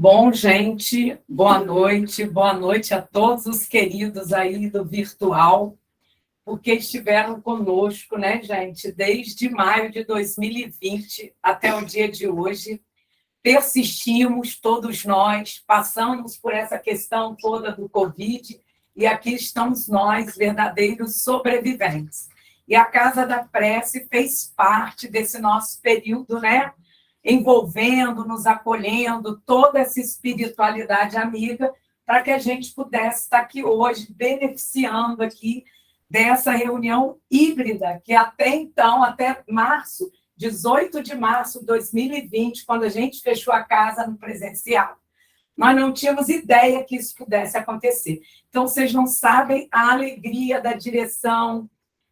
Bom, gente, boa noite a todos os queridos aí do virtual, porque estiveram conosco, né, gente, desde maio de 2020 até o dia de hoje. Persistimos, todos nós, passamos por essa questão toda do Covid, e aqui estamos nós, verdadeiros sobreviventes. E a Casa da Prece fez parte desse nosso período, né? Envolvendo, nos acolhendo, toda essa espiritualidade amiga, para que a gente pudesse estar aqui hoje, beneficiando aqui dessa reunião híbrida, que até então, até março, 18 de março de 2020, quando a gente fechou a casa no presencial, nós não tínhamos ideia que isso pudesse acontecer. Então, vocês não sabem a alegria da direção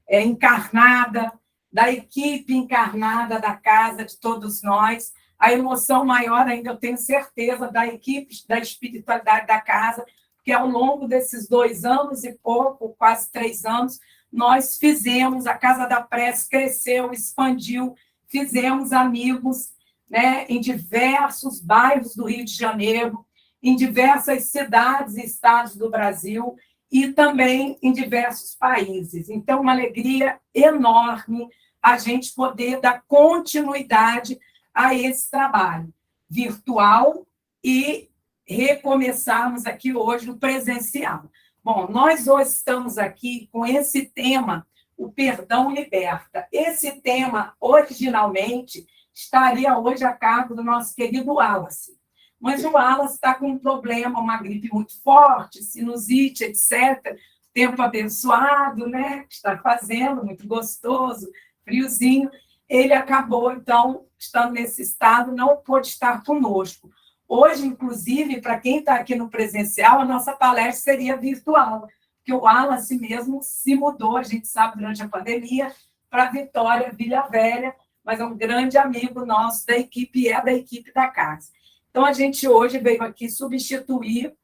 encarnada, da equipe encarnada da casa, de todos nós, a emoção maior ainda, eu tenho certeza, da equipe da espiritualidade da casa, porque ao longo desses 2 anos e pouco, quase 3 anos, nós fizemos, a Casa da Prece cresceu, expandiu, fizemos amigos, né, em diversos bairros do Rio de Janeiro, em diversas cidades e estados do Brasil, e também em diversos países. Então, uma alegria enorme a gente poder dar continuidade a esse trabalho virtual e recomeçarmos aqui hoje no presencial. Bom, nós hoje estamos aqui com esse tema, o perdão liberta. Esse tema, originalmente, estaria hoje a cargo do nosso querido Wallace. Mas o Wallace está com um problema, uma gripe muito forte, sinusite, etc. Tempo abençoado, né? Que está fazendo, muito gostoso, friozinho. Ele acabou, então, estando nesse estado, não pôde estar conosco. Hoje, inclusive, para quem está aqui no presencial, a nossa palestra seria virtual, porque o Wallace mesmo se mudou, a gente sabe, durante a pandemia, para Vitória, Vila Velha, mas é um grande amigo nosso da equipe, é da equipe da casa. Então, a gente hoje veio aqui substituir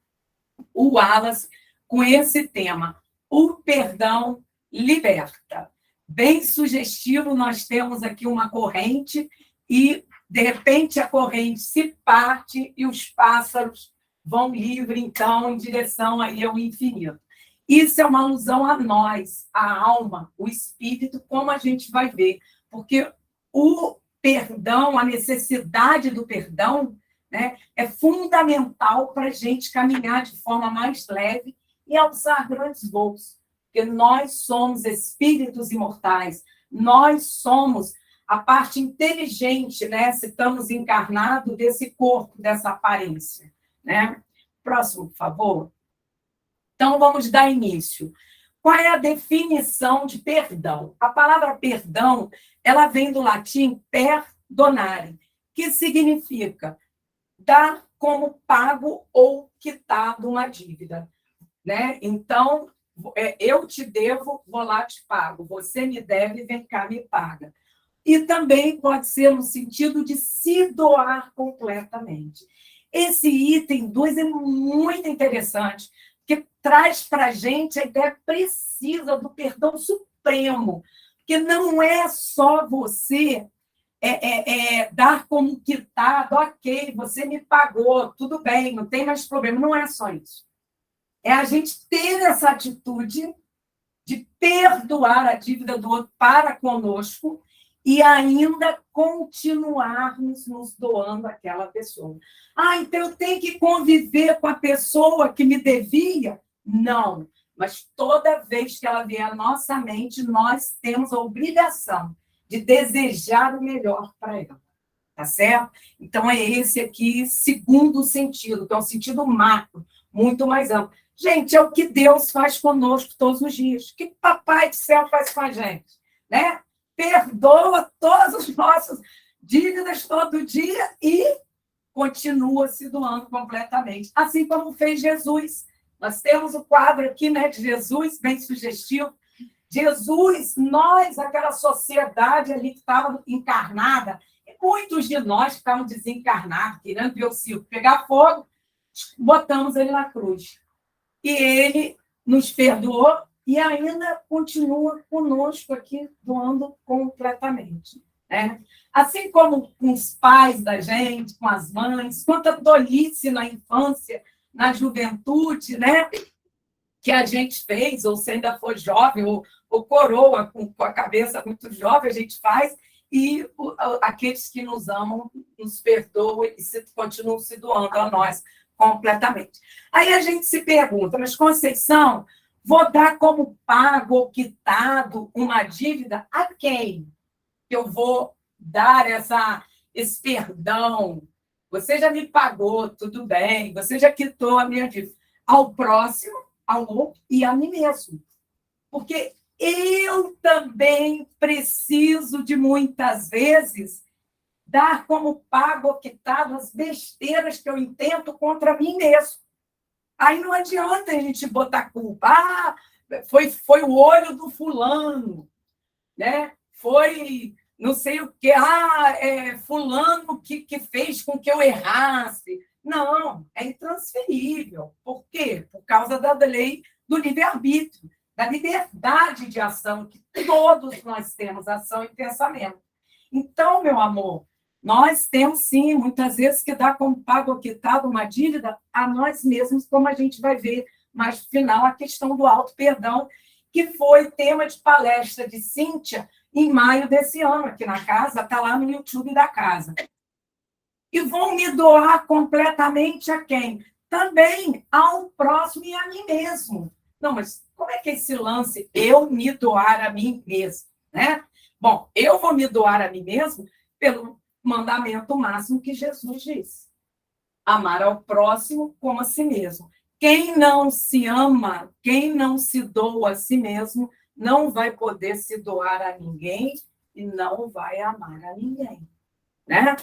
o Wallace com esse tema, o perdão liberta. Bem sugestivo, nós temos aqui uma corrente e, de repente, a corrente se parte e os pássaros vão livre, então, em direção aí ao infinito. Isso é uma alusão a nós, a alma, o espírito, como a gente vai ver, porque o perdão, a necessidade do perdão, né, é fundamental para a gente caminhar de forma mais leve e alçar grandes voos, porque nós somos espíritos imortais, nós somos a parte inteligente, né, se estamos encarnados desse corpo, dessa aparência. Né? Próximo, por favor. Então, vamos dar início. Qual é a definição de perdão? A palavra perdão, ela vem do latim perdonare, que significa dar como pago ou quitado uma dívida. Né? Então, eu te devo, vou lá te pago. Você me deve, vem cá, me paga. E também pode ser no sentido de se doar completamente. Esse item 2 é muito interessante, porque traz para a gente a ideia precisa do perdão supremo, porque não é só você dar como quitado, ok, você me pagou, tudo bem, não tem mais problema, não é só isso. É a gente ter essa atitude de perdoar a dívida do outro para conosco e ainda continuarmos nos doando àquela pessoa. Ah, então eu tenho que conviver com a pessoa que me devia? Não, mas toda vez que ela vier à nossa mente, nós temos a obrigação de desejar o melhor para ela, tá certo? Então, é esse aqui, segundo sentido, que é um sentido macro, muito mais amplo. Gente, é o que Deus faz conosco todos os dias. O que o Papai do Céu faz com a gente? Né? Perdoa todas as nossas dívidas todo dia e continua se doando completamente. Assim como fez Jesus. Nós temos o quadro aqui, né, de Jesus, bem sugestivo. Jesus, nós, aquela sociedade ali que estava encarnada, e muitos de nós que estavam desencarnados, querendo ver o circo pegar fogo, botamos ele na cruz. E ele nos perdoou e ainda continua conosco aqui, doando completamente. né? Assim como com os pais da gente, com as mães, quanta tolice na infância, na juventude, né? Que a gente fez, ou se ainda for jovem, ou coroa, com a cabeça muito jovem, a gente faz, e aqueles que nos amam nos perdoam e continuam se doando a nós completamente. Aí a gente se pergunta, mas Conceição, vou dar como pago ou quitado uma dívida a quem que eu vou dar esse perdão? Você já me pagou, tudo bem, você já quitou a minha dívida. Ao próximo, ao outro e a mim mesmo. Porque eu também preciso de, muitas vezes, dar como pago ou quitado as besteiras que eu intento contra mim mesmo. Aí não adianta a gente botar culpa. Ah, foi o olho do fulano, né? Foi não sei o quê. Ah, fulano que fez com que eu errasse. Não, é intransferível. Por quê? Por causa da lei do livre-arbítrio, da liberdade de ação, que todos nós temos, ação e pensamento. Então, meu amor, nós temos, sim, muitas vezes, que dar como pago ou quitado uma dívida a nós mesmos, como a gente vai ver mais no final, a questão do auto-perdão, que foi tema de palestra de Cíntia em maio desse ano, aqui na casa, está lá no YouTube da casa. E vou me doar completamente a quem? Também ao próximo e a mim mesmo. Não, mas como é que é esse lance? Eu me doar a mim mesmo, né? Bom, eu vou me doar a mim mesmo pelo mandamento máximo que Jesus disse: amar ao próximo como a si mesmo. Quem não se ama, quem não se doa a si mesmo, não vai poder se doar a ninguém e não vai amar a ninguém, né?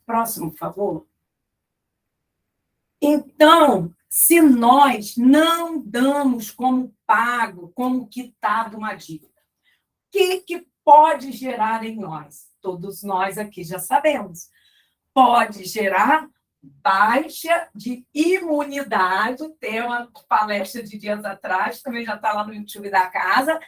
Próximo, por favor. Então, se nós não damos como pago, como quitado uma dívida, o que pode gerar em nós? Todos nós aqui já sabemos. Pode gerar baixa de imunidade, tem uma palestra de dias atrás, também já está lá no YouTube da casa,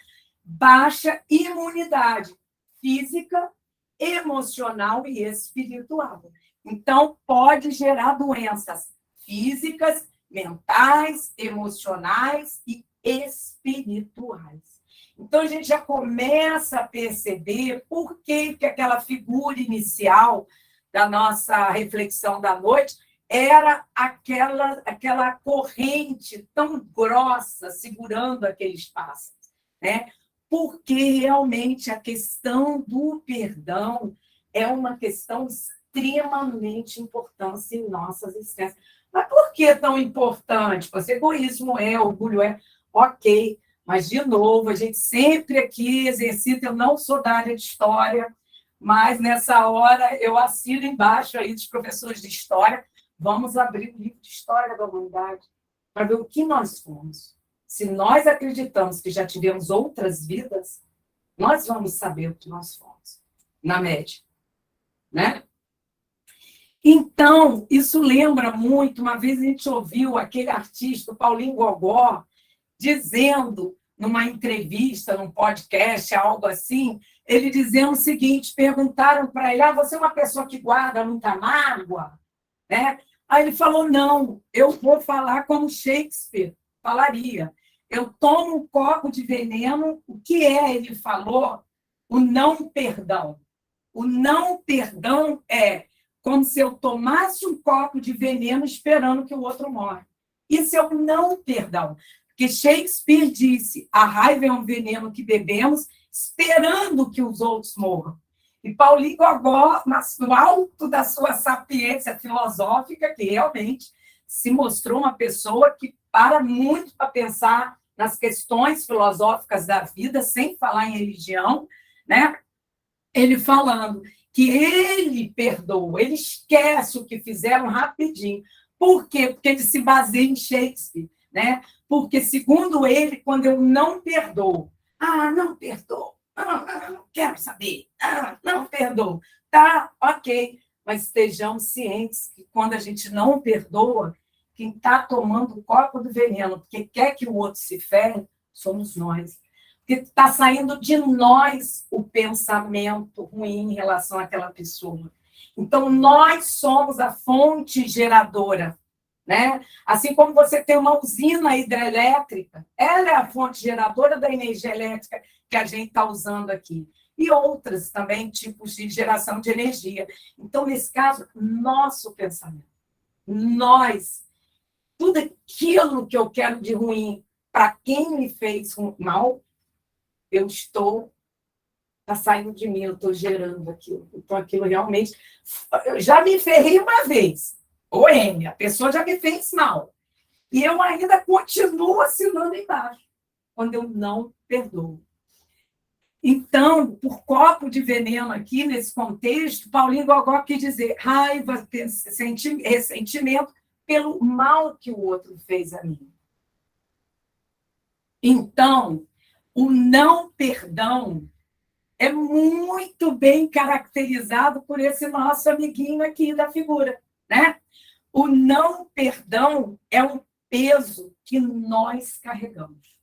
baixa imunidade física, emocional e espiritual. Então, pode gerar doenças físicas, mentais, emocionais e espirituais. Então, a gente já começa a perceber por que aquela figura inicial da nossa reflexão da noite era aquela corrente tão grossa segurando aqueles pássaros, né? Porque realmente a questão do perdão é uma questão extremamente importante em nossas existências. Mas por que tão importante? Pois egoísmo é, orgulho é, ok. Mas, de novo, a gente sempre aqui exercita, eu não sou da área de história, mas nessa hora eu assino embaixo aí dos professores de história, vamos abrir o livro de história da humanidade para ver o que nós fomos. Se nós acreditamos que já tivemos outras vidas, nós vamos saber o que nós fomos, na média, né? Então, isso lembra muito, uma vez a gente ouviu aquele artista, o Paulinho Gogó, dizendo, numa entrevista, num podcast, algo assim, ele dizendo o seguinte, perguntaram para ele, você é uma pessoa que guarda muita mágoa? Né? Aí ele falou, não, eu vou falar como Shakespeare falaria. Eu tomo um copo de veneno, o que é, ele falou, o não perdão. O não perdão é como se eu tomasse um copo de veneno esperando que o outro morra. Isso é o não perdão. Porque Shakespeare disse, a raiva é um veneno que bebemos esperando que os outros morram. E Paulinho Gogó, no alto da sua sapiência filosófica, que realmente se mostrou uma pessoa que para muito para pensar nas questões filosóficas da vida, sem falar em religião, né? Ele falando que ele perdoa, ele esquece o que fizeram rapidinho. Por quê? Porque ele se baseia em Shakespeare, né? Porque, segundo ele, quando eu não perdoo, não perdoo, não quero saber, não perdoo, tá, ok, mas estejamos cientes que quando a gente não perdoa, quem está tomando o copo do veneno, porque quer que o outro se ferre, somos nós. que está saindo de nós o pensamento ruim em relação àquela pessoa. Então, nós somos a fonte geradora, né? Assim como você tem uma usina hidrelétrica, ela é a fonte geradora da energia elétrica que a gente está usando aqui. E outras também tipos de geração de energia. Então, nesse caso, nosso pensamento, nós, tudo aquilo que eu quero de ruim para quem me fez mal, está saindo de mim, eu estou gerando aquilo. Então, aquilo realmente... Eu já me ferrei uma vez. Ou a pessoa já me fez mal. E eu ainda continuo assinando embaixo, quando eu não perdoo. Então, por copo de veneno aqui, nesse contexto, Paulinho Gogó quis dizer raiva, ressentimento pelo mal que o outro fez a mim. Então, o não perdão é muito bem caracterizado por esse nosso amiguinho aqui da figura, né? O não perdão é um peso que nós carregamos.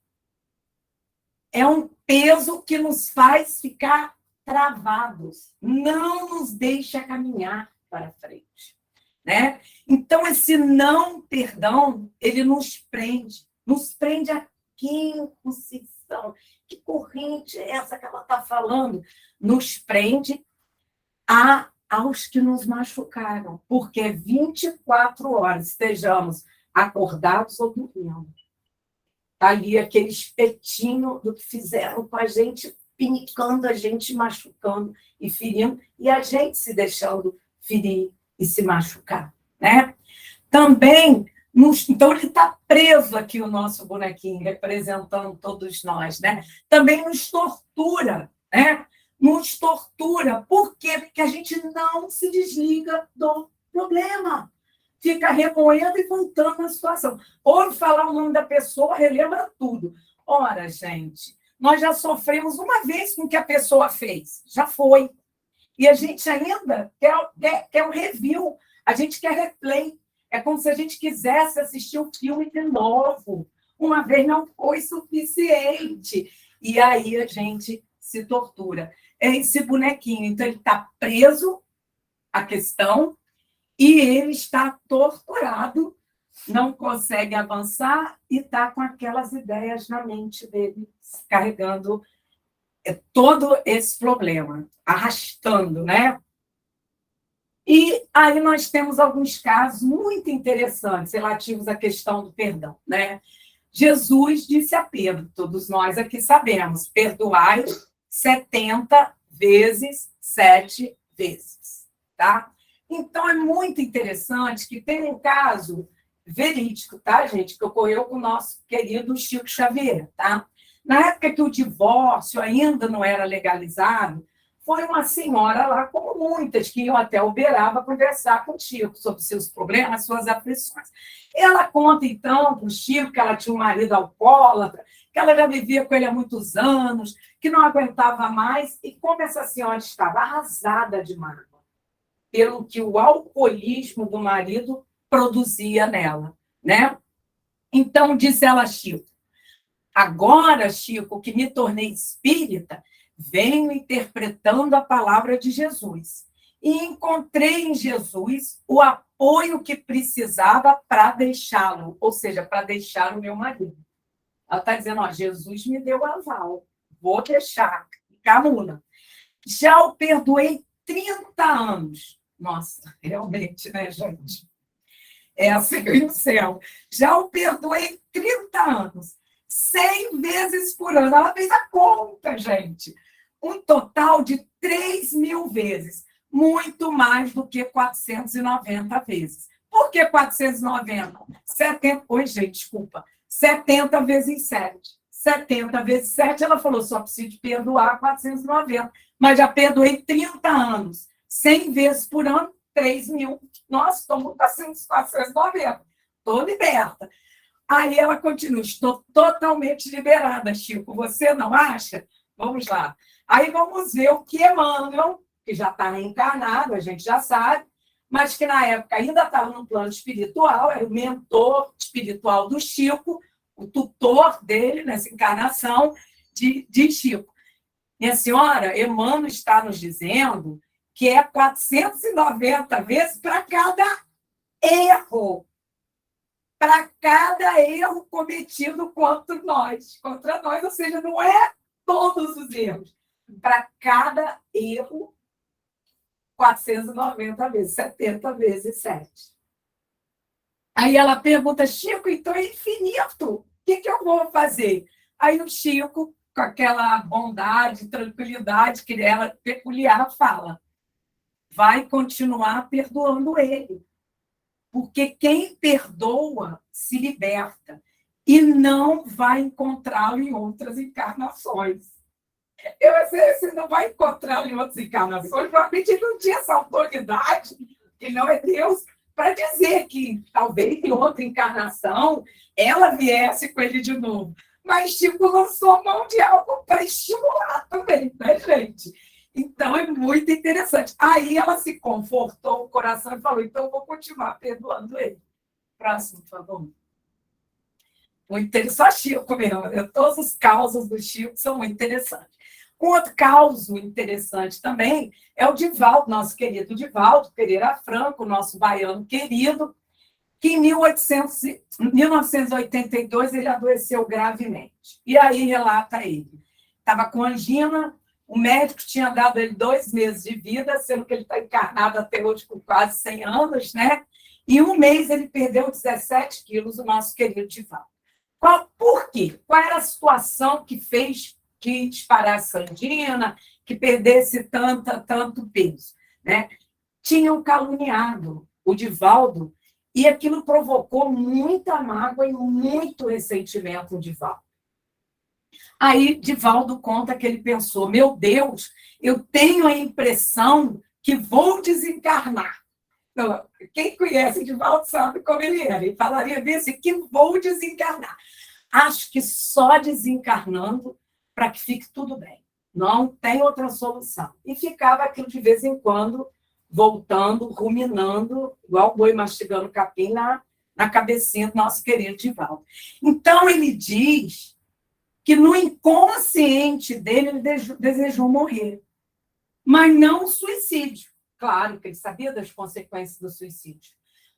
É um peso que nos faz ficar travados, não nos deixa caminhar para frente, né? Então, esse não perdão, ele nos prende a quem Conceição? Que corrente é essa que ela está falando? Nos prende aos que nos machucaram, porque 24 horas, estejamos acordados ou dormindo. Ali aquele espetinho do que fizeram com a gente, pinicando a gente, machucando e ferindo, e a gente se deixando ferir e se machucar, né? Também, então ele está preso aqui, o nosso bonequinho, representando todos nós, né? Também nos tortura, né? Nos tortura. Por quê? Porque a gente não se desliga do problema. Fica remoendo e voltando na situação. Ouve falar o nome da pessoa, relembra tudo. Ora, gente, nós já sofremos uma vez com o que a pessoa fez. Já foi. E a gente ainda quer um review. A gente quer replay. É como se a gente quisesse assistir o filme de novo. Uma vez não foi suficiente. E aí a gente se tortura. É esse bonequinho. Então, ele está preso à questão e ele está torturado, não consegue avançar e está com aquelas ideias na mente dele, carregando todo esse problema, arrastando, né? E aí nós temos alguns casos muito interessantes relativos à questão do perdão, né? Jesus disse a Pedro, todos nós aqui sabemos, perdoai 70 vezes, 7 vezes, tá? Então, é muito interessante que tem um caso verídico, tá, gente? Que ocorreu com o nosso querido Chico Xavier, tá? Na época que o divórcio ainda não era legalizado, foi uma senhora lá, como muitas, que iam até Uberaba conversar com o Chico sobre seus problemas, suas aflições. Ela conta, então, para o Chico que ela tinha um marido alcoólatra, que ela já vivia com ele há muitos anos, que não aguentava mais, e como essa senhora estava arrasada de mágoa pelo que o alcoolismo do marido produzia nela, né? Então, disse ela a Chico, agora, Chico, que me tornei espírita, venho interpretando a palavra de Jesus. E encontrei em Jesus o apoio que precisava para deixá-lo, ou seja, para deixar o meu marido. Ela está dizendo, ó, Jesus me deu aval, vou deixar, Camuna. Já o perdoei 30 anos. Nossa, realmente, né, gente? É assim no céu. Já o perdoei 30 anos. 100 vezes por ano. Ela fez a conta, gente. Um total de 3.000 vezes. Muito mais do que 490 vezes. Por que 490? 70... Oi, gente, desculpa. 70 vezes 7. 70 vezes 7, ela falou, só preciso perdoar 490. Mas já perdoei 30 anos. 100 vezes por ano, 3.000. Nossa, estou muito acima dos 490. Estou liberta. Aí ela continua, estou totalmente liberada, Chico. Você não acha? Vamos lá. Aí vamos ver o que Emmanuel, que já está reencarnado, a gente já sabe, mas que na época ainda estava no plano espiritual, era o mentor espiritual do Chico, o tutor dele nessa encarnação, de Chico. Minha senhora, Emmanuel está nos dizendo que é 490 vezes para cada erro. Para cada erro cometido contra nós, ou seja, não é todos os erros. Para cada erro, 490 vezes, 70 vezes 7. Aí ela pergunta, Chico, então é infinito, o que eu vou fazer? Aí o Chico, com aquela bondade, tranquilidade que ela peculiar, fala, vai continuar perdoando ele. Porque quem perdoa se liberta e não vai encontrá-lo em outras encarnações. Você não vai encontrá-lo em outras encarnações, provavelmente ele não tinha essa autoridade, que não é Deus, para dizer que talvez em outra encarnação ela viesse com ele de novo. Mas Chico lançou mão de algo para estimular também, né, gente? Então, é muito interessante. Aí ela se confortou o coração e falou, então eu vou continuar perdoando ele. Próximo, por favor. Muito interessante. Só Chico mesmo. Todos os causos do Chico são muito interessantes. Um outro caso interessante também é o Divaldo, nosso querido Divaldo Pereira Franco, nosso baiano querido, que em 1982 ele adoeceu gravemente. E aí relata ele. Estava com angina, o médico tinha dado ele 2 meses de vida, sendo que ele está encarnado até hoje com quase 100 anos, né? E 1 mês ele perdeu 17 quilos, o nosso querido Divaldo. Por quê? Qual era a situação que fez que disparasse a angina, que perdesse tanto peso, né? Tinham caluniado o Divaldo e aquilo provocou muita mágoa e muito ressentimento no Divaldo. Aí Divaldo conta que ele pensou, meu Deus, eu tenho a impressão que vou desencarnar. Então, quem conhece Divaldo sabe como ele era. Ele falaria bem assim, que vou desencarnar. Acho que só desencarnando para que fique tudo bem. Não tem outra solução. E ficava aquilo de vez em quando, voltando, ruminando, igual o boi mastigando capim na cabecinha do nosso querido Divaldo. Então, ele diz que no inconsciente dele ele desejou morrer, mas não o suicídio. Claro que ele sabia das consequências do suicídio,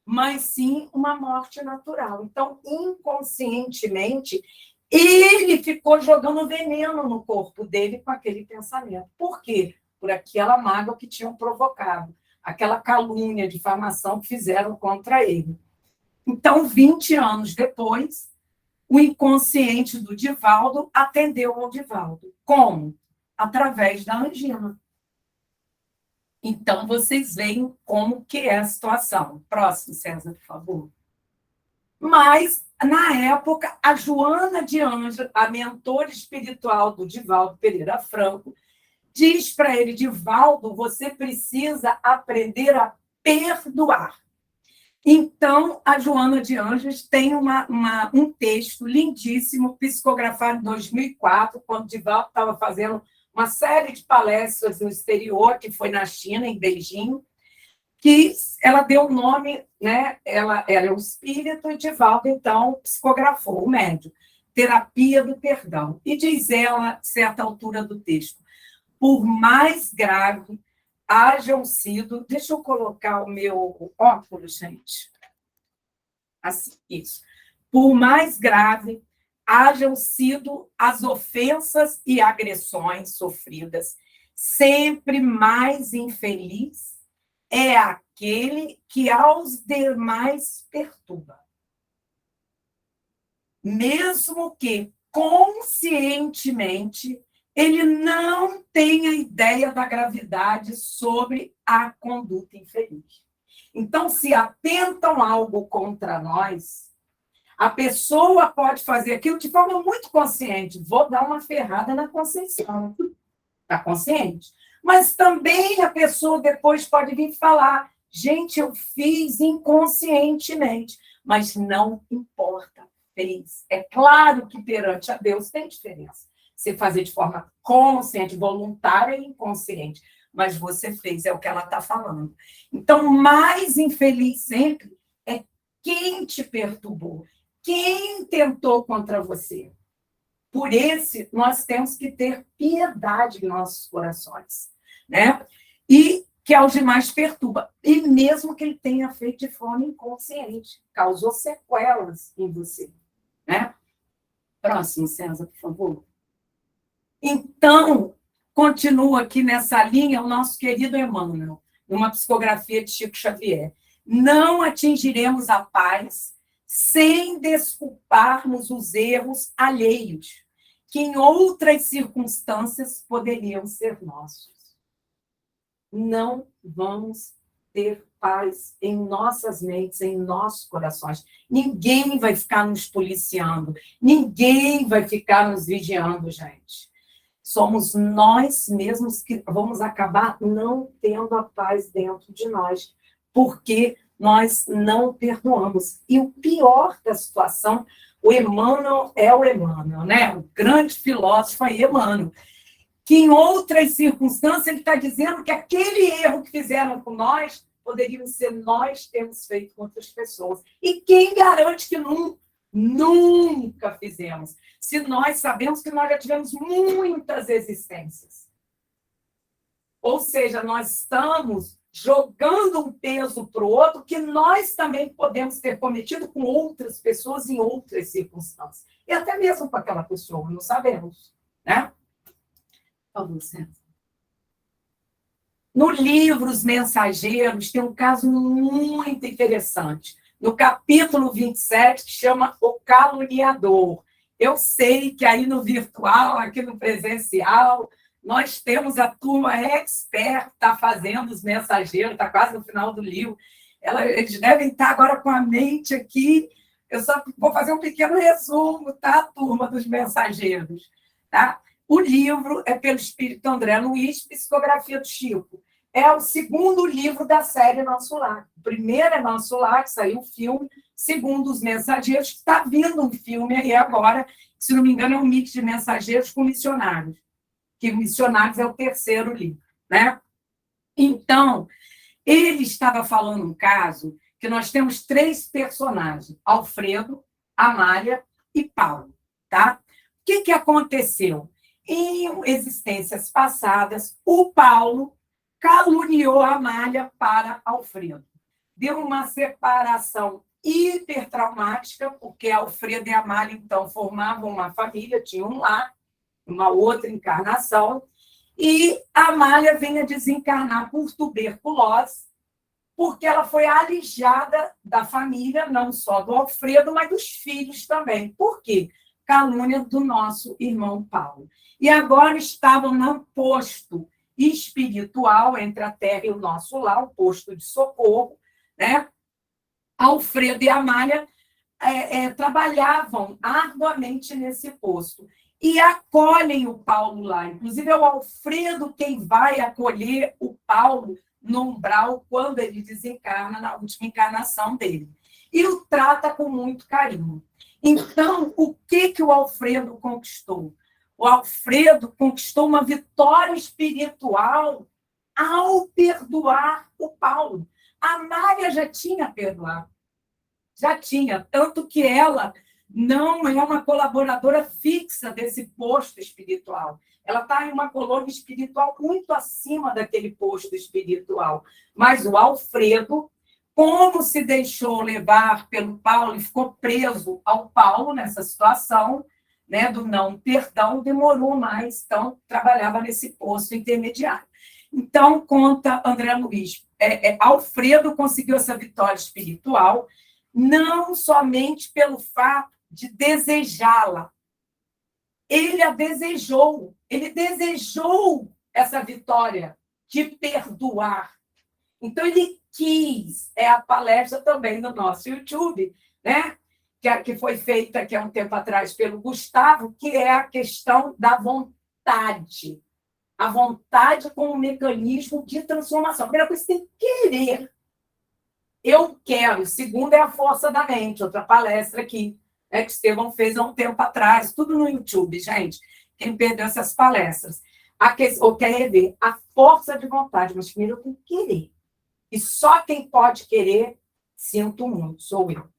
mas sim uma morte natural. Então, inconscientemente, ele ficou jogando veneno no corpo dele com aquele pensamento. Por quê? Por aquela mágoa que tinham provocado, aquela calúnia, difamação que fizeram contra ele. Então, 20 anos depois, o inconsciente do Divaldo atendeu ao Divaldo. Como? Através da angina. Então, vocês veem como que é a situação. Próximo, César, por favor. Mas, na época, a Joana de Anjos, a mentora espiritual do Divaldo Pereira Franco, diz para ele, Divaldo, você precisa aprender a perdoar. Então, a Joana de Anjos tem um texto lindíssimo, psicografado em 2004, quando Divaldo estava fazendo uma série de palestras no exterior, que foi na China, em Beijing, que ela deu o nome, né? Ela é o espírito, e Divaldo, então, psicografou, o médium, terapia do perdão. E diz ela, a certa altura do texto, por mais grave hajam sido... Deixa eu colocar o meu óculos, gente. Assim, isso. Por mais grave hajam sido as ofensas e agressões sofridas, sempre mais infeliz é aquele que aos demais perturba. Mesmo que conscientemente ele não tenha ideia da gravidade sobre a conduta infeliz. Então, se atentam algo contra nós, a pessoa pode fazer aquilo de forma muito consciente. Vou dar uma ferrada na Conceição. Está consciente? Mas também a pessoa depois pode vir falar, gente, eu fiz inconscientemente, mas não importa, fez. É claro que perante a Deus tem diferença. Você fazer de forma consciente, voluntária e inconsciente, mas você fez, é o que ela está falando. Então, mais infeliz sempre é quem te perturbou, quem tentou contra você. por esse, nós temos que ter piedade em nossos corações, né? E que aos demais perturba. E mesmo que ele tenha feito de forma inconsciente, causou sequelas em você, né? Próximo, César, por favor. Então, continua aqui nessa linha o nosso querido Emmanuel, numa psicografia de Chico Xavier. Não atingiremos a paz sem desculparmos os erros alheios, que em outras circunstâncias poderiam ser nossos. Não vamos ter paz em nossas mentes, em nossos corações. Ninguém vai ficar nos policiando, ninguém vai ficar nos vigiando, gente. Somos nós mesmos que vamos acabar não tendo a paz dentro de nós, porque nós não perdoamos. E o pior da situação, o Emmanuel é o Emmanuel, né? O grande filósofo é Emmanuel, que em outras circunstâncias ele está dizendo que aquele erro que fizeram com nós poderia ser nós termos feito com outras pessoas. E quem garante que nunca fizemos? Se nós sabemos que nós já tivemos muitas existências. Ou seja, nós estamos jogando um peso para o outro que nós também podemos ter cometido com outras pessoas em outras circunstâncias. E até mesmo com aquela pessoa, não sabemos, né? No livro Os Mensageiros, tem um caso muito interessante. No capítulo 27, que chama O Caluniador. Eu sei que aí no virtual, aqui no presencial, nós temos a turma expert que está fazendo os mensageiros, está quase no final do livro. Eles devem estar agora com a mente aqui. Eu só vou fazer um pequeno resumo, tá, turma dos mensageiros, tá? O livro é pelo Espírito André Luiz, Psicografia do Chico. É o segundo livro da série Nosso Lar. O primeiro é Nosso Lar, que saiu o filme. Segundo, Os Mensageiros, que está vindo um filme aí agora, se não me engano, é um mix de mensageiros com missionários. Que Missionários é o terceiro livro, né? Então, ele estava falando um caso que nós temos 3 personagens, Alfredo, Amália e Paulo, tá? O que aconteceu? Em existências passadas, o Paulo caluniou a Amália para Alfredo. Deu uma separação hipertraumática, porque Alfredo e Amália, então, formavam uma família, tinham um lar, uma outra encarnação, e a Amália vem a desencarnar por tuberculose, porque ela foi alijada da família, não só do Alfredo, mas dos filhos também. Por quê? Calúnia do nosso irmão Paulo. E agora estavam no posto espiritual entre a terra e o nosso lar, o posto de socorro, né? Alfredo e Amália trabalhavam arduamente nesse posto e acolhem o Paulo lá. Inclusive, é o Alfredo quem vai acolher o Paulo no umbral quando ele desencarna, na última encarnação dele. E o trata com muito carinho. Então, o que o Alfredo conquistou? O Alfredo conquistou uma vitória espiritual ao perdoar o Paulo. A Mária já tinha perdoado. Já tinha, tanto que ela não é uma colaboradora fixa desse posto espiritual. Ela está em uma colônia espiritual muito acima daquele posto espiritual. Mas o Alfredo, como se deixou levar pelo Paulo e ficou preso ao Paulo nessa situação, né, do não perdão, demorou mais, então trabalhava nesse posto intermediário. Então, conta André Luiz, Alfredo conseguiu essa vitória espiritual, não somente pelo fato de desejá-la. Ele a desejou, ele desejou essa vitória de perdoar. Então, ele quis, a palestra também no nosso YouTube, né? Que foi feita aqui há um tempo atrás pelo Gustavo, que é a questão da vontade. A vontade como um mecanismo de transformação. A primeira coisa, você tem que querer. Eu quero. Segundo é a força da mente, outra palestra aqui, que Estevão fez há um tempo atrás, tudo no YouTube, gente. Quem perdeu essas palestras. Ou quer rever, a força de vontade, mas primeiro eu tenho que querer. E só quem pode querer, sinto muito, sou eu.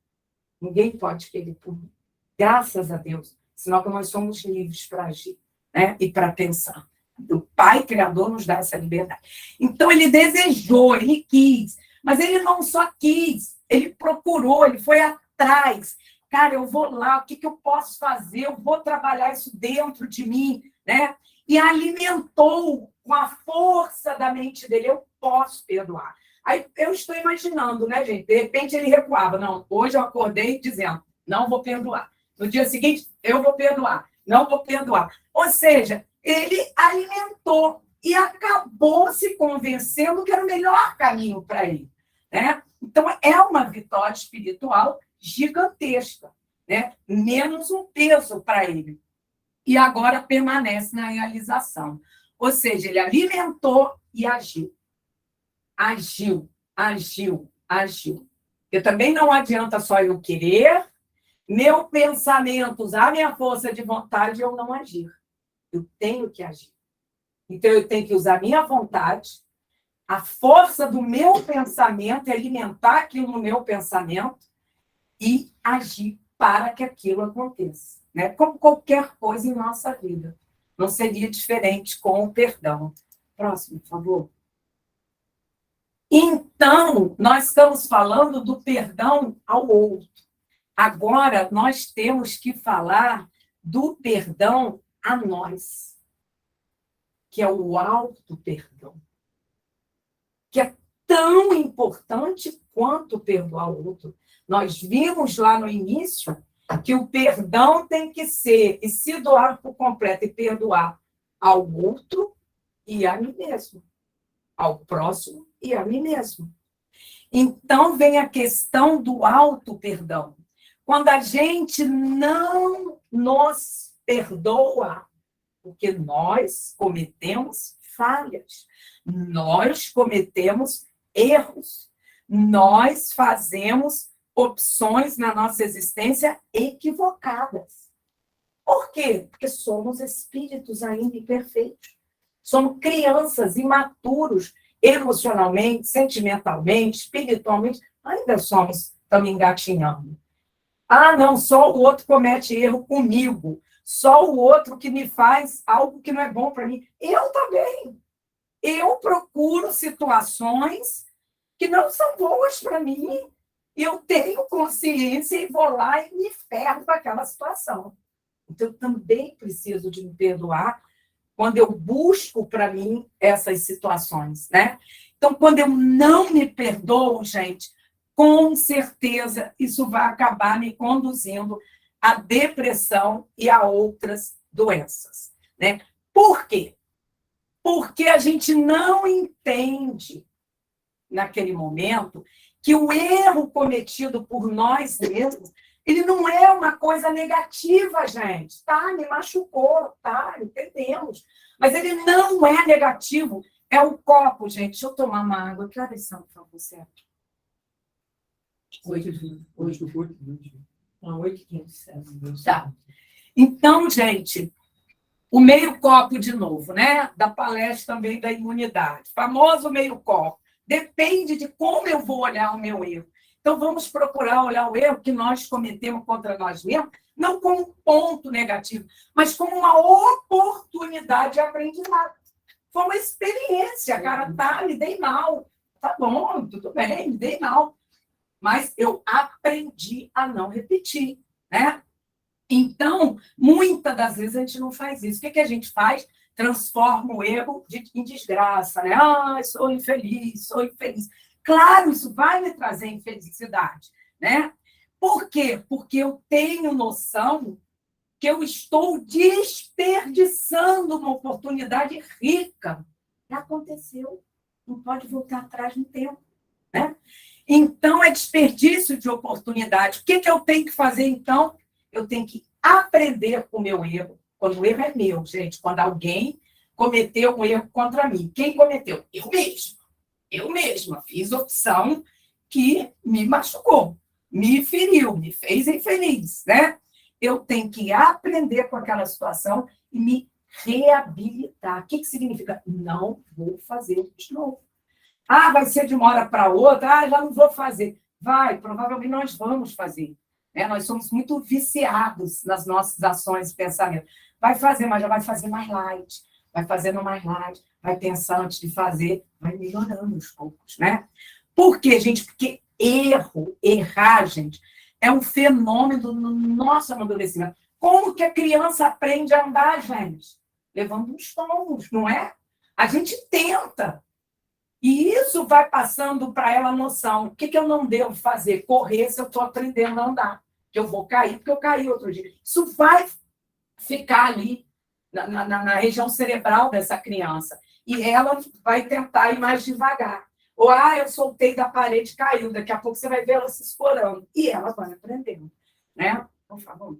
Ninguém pode querer por mim. Graças a Deus, Senão que nós somos livres para agir, né? E para pensar. O Pai Criador nos dá essa liberdade. Então, ele desejou, ele quis, mas ele não só quis, ele procurou, ele foi atrás. Cara, eu vou lá, o que eu posso fazer? Eu vou trabalhar isso dentro de mim, né? E alimentou com a força da mente dele, eu posso perdoar. Aí eu estou imaginando, né, gente? De repente ele recuava. Não, hoje eu acordei dizendo, não vou perdoar. No dia seguinte, eu vou perdoar. Não vou perdoar. Ou seja, ele alimentou e acabou se convencendo que era o melhor caminho para ele, né? Então, é uma vitória espiritual gigantesca, né? Menos um peso para ele. E agora permanece na realização. Ou seja, ele alimentou e agiu. Agiu, agiu, agiu. Porque também não adianta só eu querer, meu pensamento, usar minha força de vontade e eu não agir. Eu tenho que agir. Então, eu tenho que usar minha vontade, a força do meu pensamento, e alimentar aquilo no meu pensamento e agir para que aquilo aconteça, né? Como qualquer coisa em nossa vida. Não seria diferente com o perdão. Próximo, por favor. Então, nós estamos falando do perdão ao outro. Agora, nós temos que falar do perdão a nós, que é o auto-perdão, que é tão importante quanto perdoar o outro. Nós vimos lá no início que o perdão tem que ser e se doar por completo e perdoar ao outro e a mim mesmo, ao próximo e a mim mesmo. Então vem a questão do auto-perdão. Quando a gente não nos perdoa, porque nós cometemos falhas, nós cometemos erros, nós fazemos opções na nossa existência equivocadas. Por quê? Porque somos espíritos ainda imperfeitos. Somos crianças imaturos, emocionalmente, sentimentalmente, espiritualmente, ainda estamos engatinhando. Ah, não, só o outro comete erro comigo. Só o outro que me faz algo que não é bom para mim. Eu também. Eu procuro situações que não são boas para mim. Eu tenho consciência e vou lá e me ferro com aquela situação. Então, eu também preciso de me perdoar quando eu busco para mim essas situações, né? Então, quando eu não me perdoo, gente, com certeza isso vai acabar me conduzindo à depressão e a outras doenças, né? Por quê? Porque a gente não entende, naquele momento, que o erro cometido por nós mesmos, ele não é uma coisa negativa, gente. Tá, me machucou, tá, entendemos. Mas ele não é negativo. É o copo, gente. Deixa eu tomar uma água. Que horas são, por favor, certo? 8h20. 8h15. Tá. Então, gente, o meio copo de novo, né? Da palestra também da imunidade. Famoso meio copo. Depende de como eu vou olhar o meu erro. Então, vamos procurar olhar o erro que nós cometemos contra nós mesmos, não como um ponto negativo, mas como uma oportunidade de aprendizado. Foi uma experiência, cara, tá, me dei mal. Tá bom, tudo bem, me dei mal. Mas eu aprendi a não repetir, né? Então, muitas das vezes a gente não faz isso. O que a gente faz? Transforma o erro em desgraça, né? Ah, sou infeliz, sou infeliz. Claro, isso vai me trazer infelicidade, né? Por quê? Porque eu tenho noção que eu estou desperdiçando uma oportunidade rica. Já aconteceu. Não pode voltar atrás no tempo, né? Então, é desperdício de oportunidade. O que eu tenho que fazer, então? Eu tenho que aprender com o meu erro. Quando o erro é meu, gente. Quando alguém cometeu um erro contra mim. Quem cometeu? Eu mesma. Eu mesma fiz opção que me machucou, me feriu, me fez infeliz, né? Eu tenho que aprender com aquela situação e me reabilitar. O que significa? Não vou fazer de novo. Ah, vai ser de uma hora para outra. Ah, já não vou fazer. Vai, provavelmente nós vamos fazer. né? Nós somos muito viciados nas nossas ações e pensamentos. Vai fazer, mas já vai fazer mais light, vai fazendo mais light, vai pensar antes de fazer, vai melhorando aos poucos, né? Por quê, gente? Porque errar, gente, é um fenômeno no nosso amadurecimento. Como que a criança aprende a andar, gente? Levando uns tombos, não é? A gente tenta. E isso vai passando para ela a noção. O que eu não devo fazer? Correr se eu estou aprendendo a andar. Que eu vou cair, porque eu caí outro dia. Isso vai ficar ali na região cerebral dessa criança. E ela vai tentar ir mais devagar. Ou, eu soltei da parede e caiu. Daqui a pouco você vai ver ela se escorando. E ela vai aprendendo. Né? Por favor.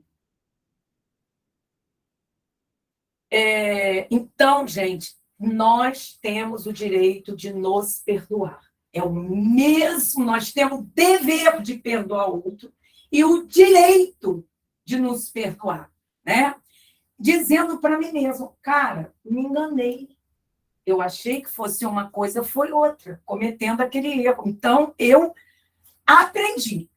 Então, gente, nós temos o direito de nos perdoar. É o mesmo, nós temos o dever de perdoar o outro e o direito de nos perdoar, né? Dizendo para mim mesmo, cara, me enganei. Eu achei que fosse uma coisa, foi outra, cometendo aquele erro. Então, eu aprendi.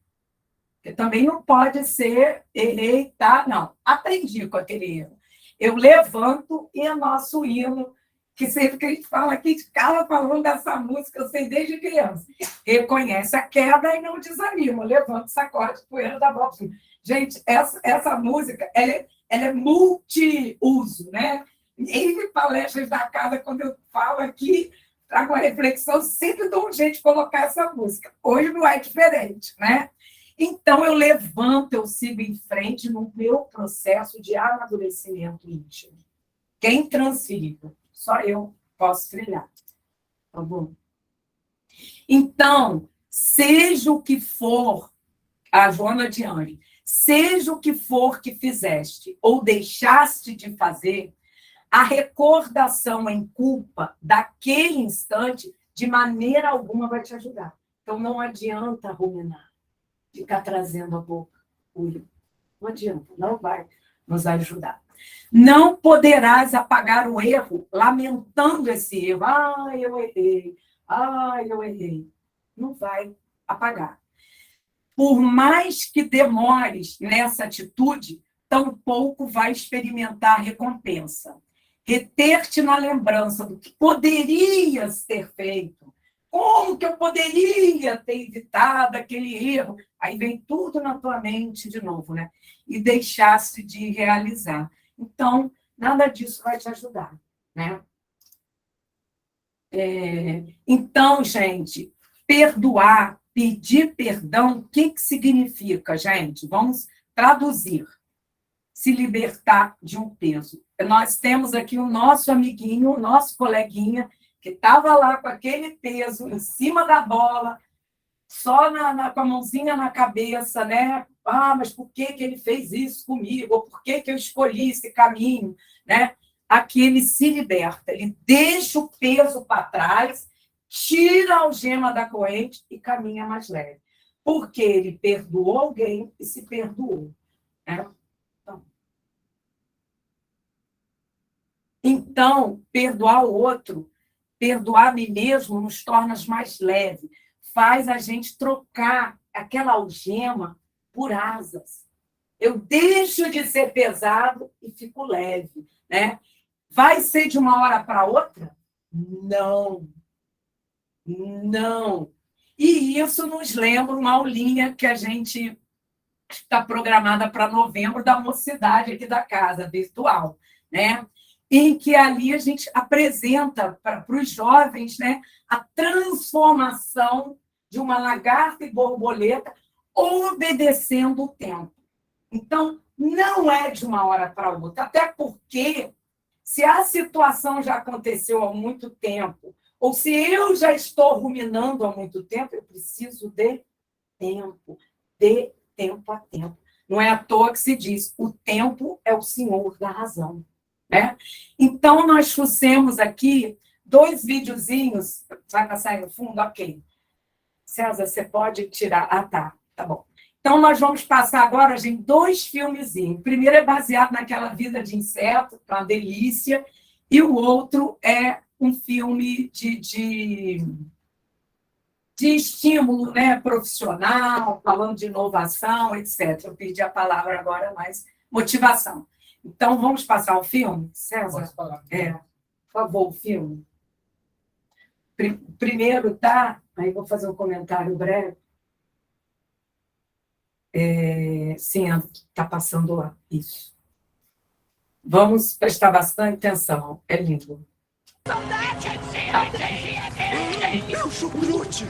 Porque também não pode ser errei, tá? Não, aprendi com aquele erro. Eu levanto e é nosso hino, que sempre que a gente fala aqui, de cara falando dessa música, eu sei desde criança. Reconhece a queda e não desanima. Levanta, sacode, poeira da boca. Gente, essa música, ela é multiuso, né? Em palestras da casa, quando eu falo aqui, trago uma reflexão, sempre dou um jeito de colocar essa música. Hoje não é diferente, né? Então, eu levanto, eu sigo em frente no meu processo de amadurecimento íntimo. Que é intransferível. Só eu posso trilhar. Tá bom? Então, seja o que for, a Joana de Anjos, seja o que for que fizeste ou deixaste de fazer, a recordação em culpa daquele instante, de maneira alguma vai te ajudar. Então, não adianta ruminar. Ficar trazendo a boca o erro. Não adianta, não vai nos ajudar. Não poderás apagar o erro lamentando esse erro. Eu errei. Eu errei. Não vai apagar. Por mais que demores nessa atitude, tampouco vai experimentar recompensa. Reter-te na lembrança do que poderias ter feito. Como que eu poderia ter evitado aquele erro? Aí vem tudo na tua mente de novo, né? E deixasse de realizar. Então, nada disso vai te ajudar, né? Então, gente, perdoar, pedir perdão, o que significa, gente? Vamos traduzir. Se libertar de um peso. Nós temos aqui o nosso amiguinho, o nosso coleguinha, que estava lá com aquele peso em cima da bola, só com a mãozinha na cabeça, né? Mas por que ele fez isso comigo? Ou por que eu escolhi esse caminho? Né? Aqui ele se liberta, ele deixa o peso para trás, tira a algema da corrente e caminha mais leve. Porque ele perdoou alguém e se perdoou. Né? Então, perdoar o outro, perdoar a mim mesmo, nos torna mais leve, faz a gente trocar aquela algema por asas. Eu deixo de ser pesado e fico leve, né? Vai ser de uma hora para outra? Não. Não. E isso nos lembra uma aulinha que a gente está programada para novembro da mocidade aqui da casa, virtual, né? Em que ali a gente apresenta para os jovens, né, a transformação de uma lagarta e borboleta obedecendo o tempo. Então, não é de uma hora para outra, até porque, se a situação já aconteceu há muito tempo, ou se eu já estou ruminando há muito tempo, eu preciso de tempo a tempo. Não é à toa que se diz, o tempo é o senhor da razão. Né? Então, nós trouxemos aqui 2 videozinhos. Vai passar aí no fundo? Ok. César, você pode tirar? Tá bom. Então, nós vamos passar agora, gente, 2 filmezinhos. O primeiro é baseado naquela Vida de Inseto, que é uma delícia, e o outro é um filme de estímulo, né, profissional, falando de inovação, etc. Eu pedi a palavra agora, mas motivação. Então, vamos passar o filme, César? Posso falar? Por favor, o filme. Primeiro, tá? Aí vou fazer um comentário breve. Sim, está passando lá. Isso. Vamos prestar bastante atenção. É lindo. É o Chucrute!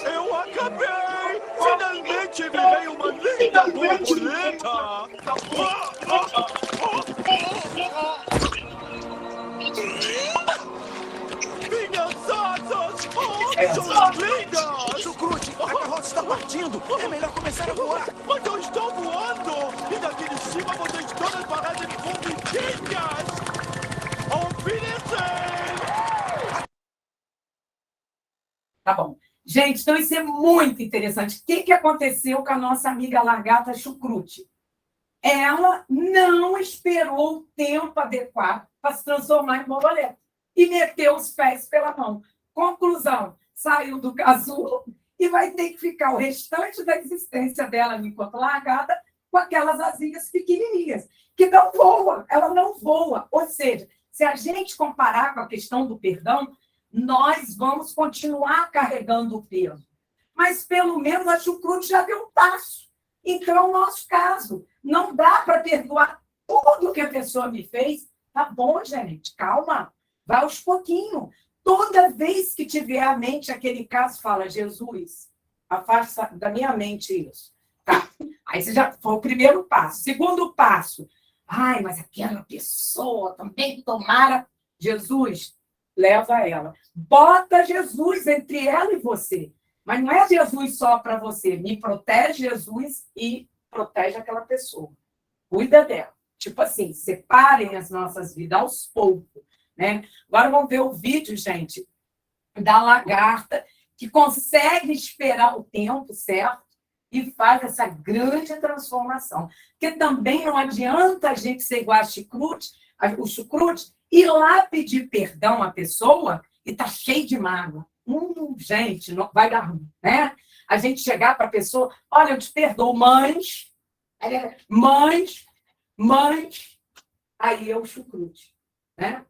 Eu acabei! Finalmente virei uma linda borboleta! Minhas asas! Oh, são lindas! Chucrute, a carroça está partindo. É melhor começar a voar. Mas eu estou voando! E daqui de cima vocês todas parecem formiguinhas! Alfinetem! Tá bom. Gente, então isso é muito interessante. O que aconteceu com a nossa amiga lagarta Chucrute? Ela não esperou o tempo adequado para se transformar em borboleta e meteu os pés pela mão. Conclusão, saiu do casulo e vai ter que ficar o restante da existência dela enquanto lagarta com aquelas asinhas pequenininhas, que não voa, ela não voa. Ou seja, se a gente comparar com a questão do perdão, nós vamos continuar carregando o peso. Mas, pelo menos, a Chucrute já deu um passo. Então, é o nosso caso. Não dá para perdoar tudo que a pessoa me fez. Tá bom, gente, calma. Vai aos pouquinhos. Toda vez que tiver à mente aquele caso, fala, Jesus, afasta da minha mente isso. Tá. Aí você já foi o primeiro passo. Segundo passo, ai, mas aquela pessoa também tomara. Jesus, leva ela. Bota Jesus entre ela e você. Mas não é Jesus só para você. Me protege, Jesus, e protege aquela pessoa. Cuida dela. Tipo assim, separem as nossas vidas aos poucos. Né? Agora vamos ver o vídeo, gente, da lagarta que consegue esperar o tempo certo e faz essa grande transformação. Porque também não adianta a gente ser igual o Chucrute, ir lá pedir perdão à pessoa e tá cheio de mágoa. Gente, não vai dar ruim, né? A gente chegar para a pessoa, olha, eu te perdoo, mães, aí é o Chucrute, né?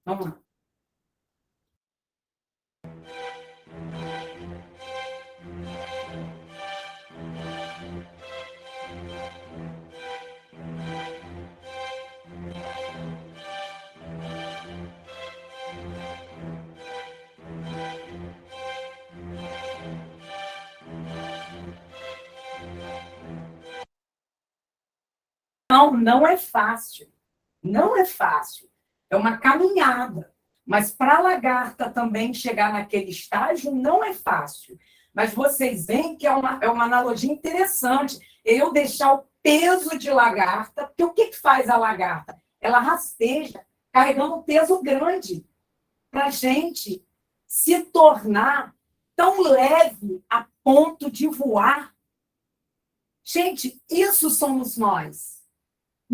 Vamos lá. Não é fácil. Não é fácil. É uma caminhada. Mas para a lagarta também chegar naquele estágio não é fácil. Mas vocês veem que é uma analogia interessante. Eu deixar o peso de lagarta, porque o que faz a lagarta? Ela rasteja, carregando um peso grande para a gente se tornar tão leve a ponto de voar. Gente, isso somos nós.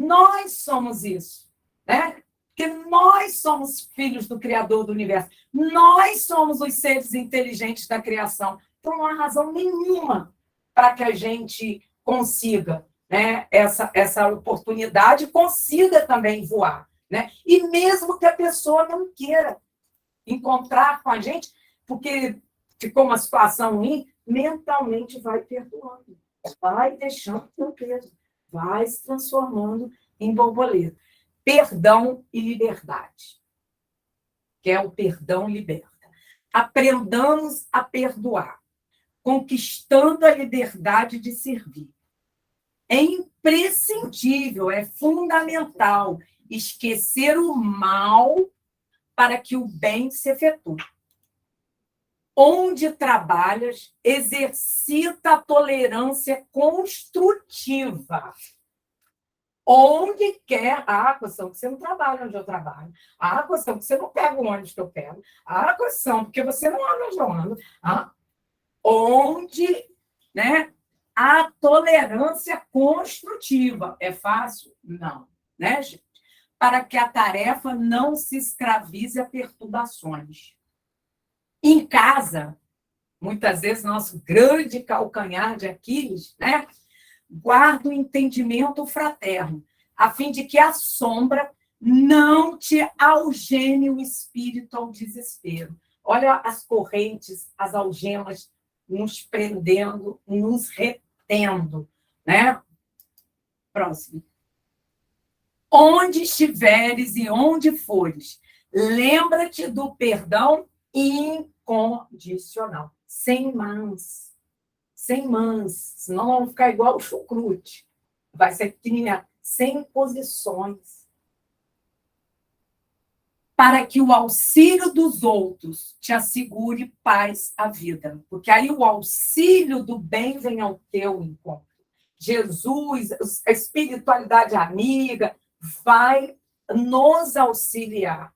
Nós somos isso, né? Porque nós somos filhos do Criador do Universo. Nós somos os seres inteligentes da criação. Então, não há razão nenhuma para que a gente consiga, né, essa oportunidade, consiga também voar. Né? E mesmo que a pessoa não queira encontrar com a gente, porque ficou uma situação ruim, mentalmente vai perdoando. Vai deixando o peso. Vai se transformando em borboleta. Perdão e liberdade. Que é o perdão liberta. Aprendamos a perdoar, conquistando a liberdade de servir. É imprescindível, é fundamental esquecer o mal para que o bem se efetue. Onde trabalhas, exercita a tolerância construtiva. Onde quer. Questão que você não trabalha onde eu trabalho. Questão que você não pega o ônibus que eu pego. Questão porque você não anda onde eu ando. Onde, né, a tolerância construtiva. É fácil? Não. Né, gente? para que a tarefa não se escravize a perturbações. Em casa, muitas vezes, nosso grande calcanhar de Aquiles, né? Guarda o entendimento fraterno, a fim de que a sombra não te algeme o espírito ao desespero. Olha as correntes, as algemas nos prendendo, nos retendo, né? Próximo. Onde estiveres e onde fores, lembra-te do perdão incondicional, sem mãos, senão vão ficar igual o chucrute, vai ser pequenininha, sem posições, para que o auxílio dos outros te assegure paz à vida, porque aí o auxílio do bem vem ao teu encontro. Jesus, a espiritualidade amiga, vai nos auxiliar.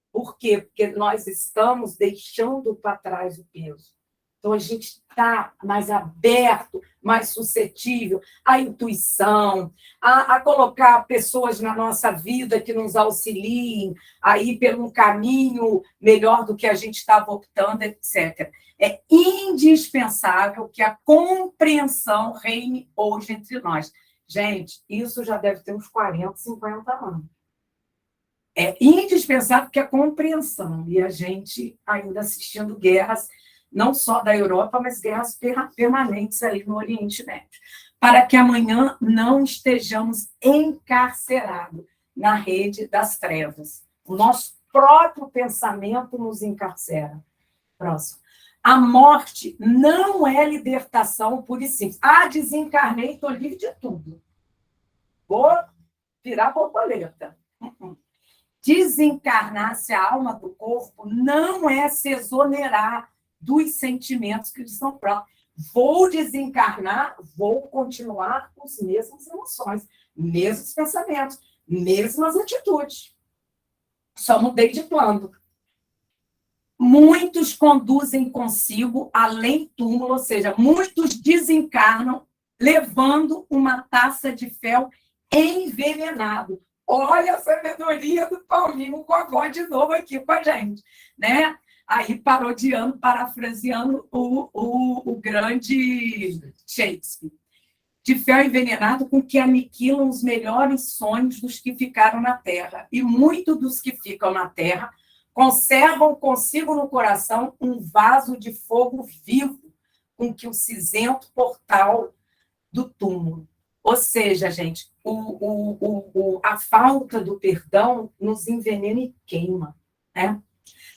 Por quê? Porque nós estamos deixando para trás o peso. Então, a gente está mais aberto, mais suscetível à intuição, a colocar pessoas na nossa vida que nos auxiliem a ir por um caminho melhor do que a gente estava optando, etc. É indispensável que a compreensão reine hoje entre nós. Gente, isso já deve ter uns 40, 50 anos. É indispensável que a compreensão, e a gente ainda assistindo guerras, não só da Europa, mas guerras permanentes aí no Oriente Médio, para que amanhã não estejamos encarcerados na rede das trevas. O nosso próprio pensamento nos encarcera. Próximo. A morte não é libertação pura e simples. Ah, desencarnei, estou livre de tudo. Vou virar borboleta. Desencarnar-se a alma do corpo não é se exonerar dos sentimentos que lhes são próprios. Vou desencarnar, vou continuar com as mesmas emoções, mesmos pensamentos, mesmas atitudes. Só mudei de plano. Muitos conduzem consigo além túmulo, ou seja, muitos desencarnam levando uma taça de fel envenenado. Olha a sabedoria do Paulinho Gogó de novo aqui com a gente, né? Aí parodiando, parafraseando o grande Shakespeare. De fel envenenado com que aniquilam os melhores sonhos dos que ficaram na Terra. E muitos dos que ficam na Terra conservam consigo no coração um vaso de fogo vivo com que o cinzento portal do túmulo. Ou seja, gente, a falta do perdão nos envenena e queima, né?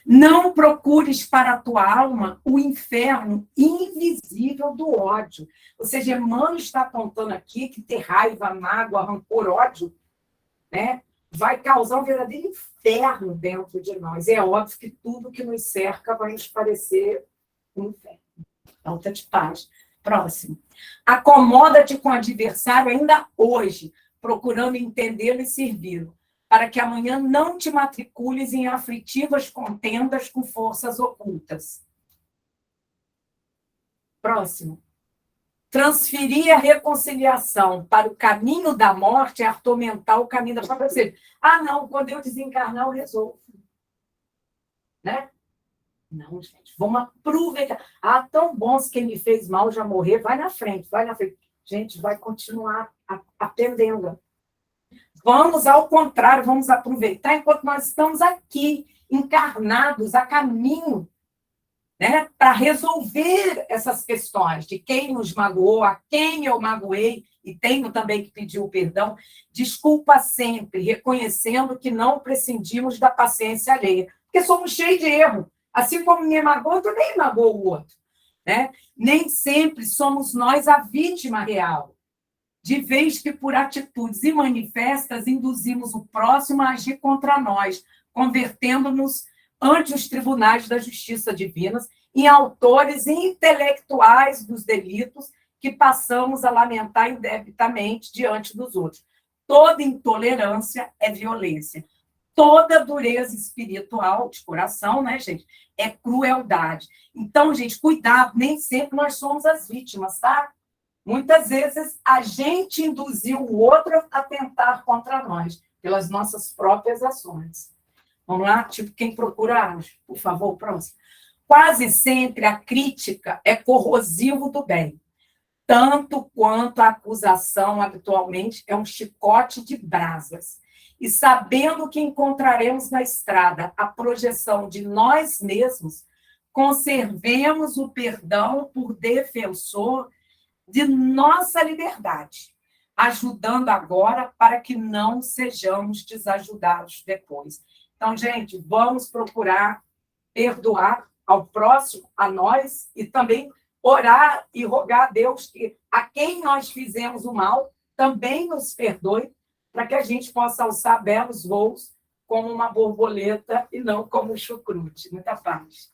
Não procures para a tua alma o inferno invisível do ódio. Ou seja, Emmanuel está apontando aqui que ter raiva, mágoa, rancor, ódio, né, vai causar um verdadeiro inferno dentro de nós. É óbvio que tudo que nos cerca vai nos parecer um inferno. Falta de paz. Próximo. Acomoda-te com o adversário ainda hoje, procurando entendê-lo e servi-lo, para que amanhã não te matricules em aflitivas contendas com forças ocultas. Próximo. Transferir a reconciliação para o caminho da morte é atormentar o caminho da própria. Ah, não, quando eu desencarnar, eu resolvo. Né? Não, gente, vamos aproveitar. Ah, tão bom, se quem me fez mal já morrer, vai na frente, vai na frente. Gente, vai continuar aprendendo. Vamos, ao contrário, vamos aproveitar enquanto nós estamos aqui, encarnados, a caminho, né, para resolver essas questões de quem nos magoou, a quem eu magoei, e tenho também que pedir o perdão. Desculpa sempre, reconhecendo que não prescindimos da paciência alheia, porque somos cheios de erro. Assim como me magoou, tu nem magoou o outro. Né? Nem sempre somos nós a vítima real, de vez que por atitudes manifestas induzimos o próximo a agir contra nós, convertendo-nos ante os tribunais da justiça divina em autores intelectuais dos delitos que passamos a lamentar indebitamente diante dos outros. Toda intolerância é violência. Toda dureza espiritual de coração, né, gente, é crueldade. Então, gente, cuidado, nem sempre nós somos as vítimas, tá? Muitas vezes a gente induziu o outro a tentar contra nós. pelas nossas próprias ações. Vamos lá? Tipo, quem procura acha. Por favor, próximo. Quase sempre a crítica é corrosivo do bem, tanto quanto a acusação habitualmente é um chicote de brasas. E sabendo que encontraremos na estrada a projeção de nós mesmos, conservemos o perdão por defensor de nossa liberdade, ajudando agora para que não sejamos desajudados depois. Então, gente, vamos procurar perdoar ao próximo, a nós, e também orar e rogar a Deus que a quem nós fizemos o mal também nos perdoe, para que a gente possa alçar belos voos como uma borboleta e não como um chucrute. Muita paz.